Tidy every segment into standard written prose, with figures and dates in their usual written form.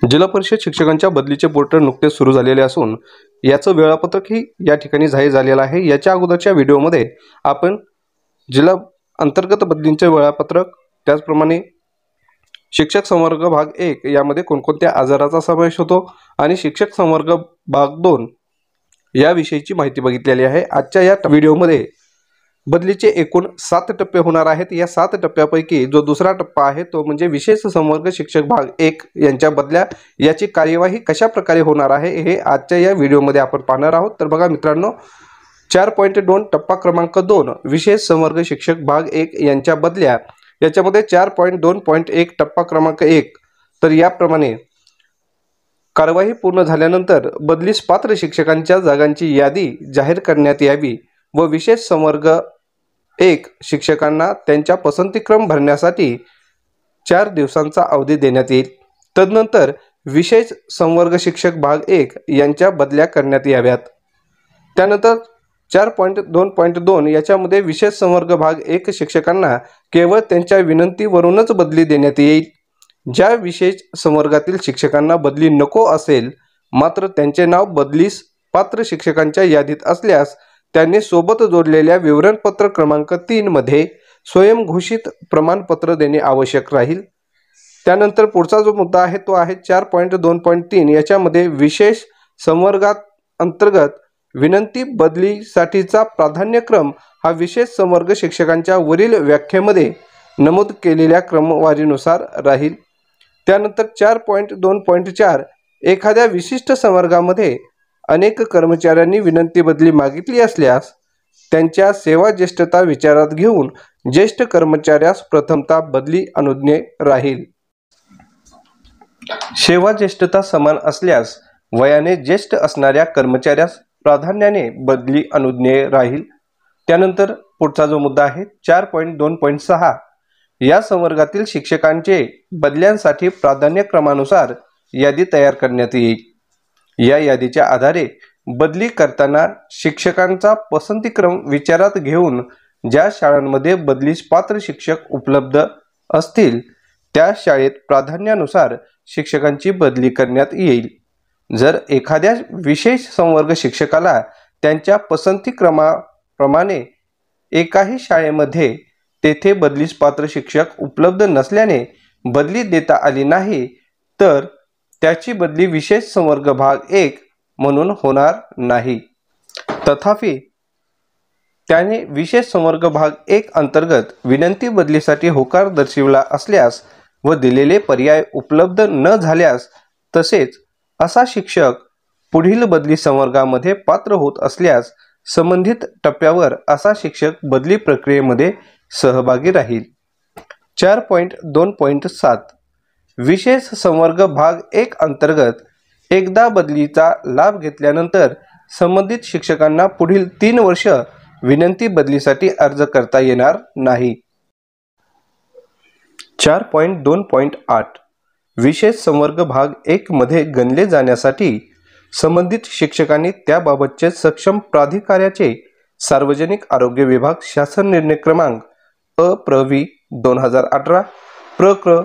जिल्हा परिषद शिक्षकांच्या बदलीचे पोर्टल नुकतेच सुरू झालेले असून याचं वेळापत्रकही या ठिकाणी जाहीर झालेलं आहे। याच्या अगोदरच्या व्हिडिओमध्ये आपण जिल्हा अंतर्गत बदलींचे वेळापत्रक, त्याचप्रमाणे शिक्षक संवर्ग भाग 1 यामध्ये कोणकोणत्या आजाराचा समावेश होतो आणि शिक्षक संवर्ग भाग 2 याविषयीची माहिती बघितलेली आहे। आजच्या या व्हिडिओमध्ये बदलीचे एकूण 7 टप्पे होणार आहेत। या 7 टप्प्यापैकी जो दुसरा टप्पा आहे तो म्हणजे विशेष संवर्ग शिक्षक भाग 1 यांच्या बदल्या, याची कार्यवाही कशा प्रकारे होणार आहे हे आजच्या या व्हिडिओमध्ये आपण पाहणार आहोत। तर बघा मित्रांनो, 4.2 टप्पा क्रमांक 2 विशेष संवर्ग शिक्षक भाग 1 यांच्या बदल्या, याच्यामध्ये 4.2.1 टप्पा क्रमांक 1 तर याप्रमाणे कार्यवाही पूर्ण झाल्यानंतर बदलीस पात्र शिक्षकांच्या जागांची यादी जाहीर करण्यात यावी व विशेष संवर्ग 1 शिक्षकांना त्यांच्या पसंतीक्रम भरण्यासाठी 4 दिवसांचा अवधी देण्यात येईल। तदनंतर विशेष संवर्ग शिक्षक भाग 1 यांच्या बदल्या करण्यात याव्यात। त्यानंतर 4.2.2 याच्यामध्ये विशेष संवर्ग भाग 1 शिक्षकांना केवळ त्यांच्या विनंतीवरूनच बदली देण्यात येईल। ज्या विशेष संवर्गातील शिक्षकांना बदली नको असेल मात्र त्यांचे नाव बदलीस पात्र शिक्षकांच्या यादीत असल्यास त्यांनी सोबत जोडलेल्या विवरणपत्र क्रमांक 3 मध्ये स्वयंघोषित प्रमाणपत्र देणे आवश्यक राहील। त्यानंतर पुढचा जो मुद्दा आहे तो आहे 4.2.3 याच्यामध्ये विशेष संवर्गात अंतर्गत विनंती बदलीसाठीचा प्राधान्यक्रम हा विशेष संवर्ग शिक्षकांच्या वरील व्याख्येमध्ये नमूद केलेल्या क्रमवारीनुसार राहील। त्यानंतर 4.2.4 एखाद्या विशिष्ट संवर्गामध्ये अनेक कर्मचाऱ्यांनी विनंती बदली मागितली असल्यास त्यांच्या सेवा ज्येष्ठता विचारात घेऊन ज्येष्ठ कर्मचाऱ्यास प्रथमतः बदली अनुज्ञेय राहील। सेवा ज्येष्ठता समान असल्यास वयाने ज्येष्ठ असणाऱ्या कर्मचाऱ्यास प्राधान्याने बदली अनुज्ञेय राहील। त्यानंतर पुढचा जो मुद्दा आहे 4.2.6 या संवर्गातील शिक्षकांचे बदल्यांसाठी प्राधान्यक्रमानुसार यादी तयार करण्यात येईल। या यादीच्या आधारे बदली करताना शिक्षकांचा पसंतीक्रम विचारात घेऊन ज्या शाळांमध्ये बदलीस पात्र शिक्षक उपलब्ध असतील त्या शाळेत प्राधान्यानुसार शिक्षकांची बदली करण्यात येईल। जर एखाद्या विशेष संवर्ग शिक्षकाला त्यांच्या पसंतीक्रमाप्रमाणे एकाही शाळेमध्ये तेथे बदलीस पात्र शिक्षक उपलब्ध नसल्याने बदली देता आली नाही तर त्याची बदली विशेष संवर्ग भाग 1 म्हणून होणार नाही। तथापि त्याने विशेष संवर्ग भाग 1 अंतर्गत विनंती बदलीसाठी होकार दर्शविला असल्यास व दिलेले पर्याय उपलब्ध न झाल्यास तसेच असा शिक्षक पुढील बदली संवर्गामध्ये पात्र होत असल्यास संबंधित टप्प्यावर असा शिक्षक बदली प्रक्रियेमध्ये सहभागी राहील। 4.2.7 विशेष संवर्ग भाग 1 अंतर्गत एकदा बदलीचा लाभ घेतल्यानंतर संबंधित शिक्षकांना पुढील 3 वर्ष विनंती बदलीसाठी अर्ज करता येणार नाही। 4.2.8 विशेष संवर्ग भाग 1 मध्ये गणले जाण्यासाठी संबंधित शिक्षकांनी त्याबाबतचे सक्षम प्राधिकाऱ्याचे सार्वजनिक आरोग्य विभाग शासन निर्णय क्रमांक अ.प्र.वि. 2018 प्र.क्र.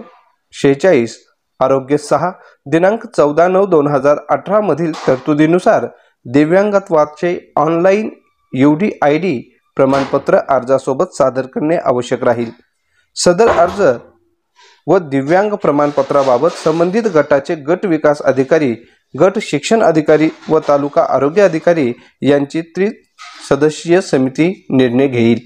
46 आरोग्य 6 दिनांक 14/9/2018 मधील तरतुदीनुसार दिव्यांगत्वाचे ऑनलाईन UDID प्रमाणपत्र अर्जासोबत सादर करणे आवश्यक राहील। सदर अर्ज व दिव्यांग प्रमाणपत्राबाबत संबंधित गटाचे गट विकास अधिकारी, गट शिक्षण अधिकारी व तालुका आरोग्य अधिकारी यांची त्रिसदस्यीय समिती निर्णय घेईल।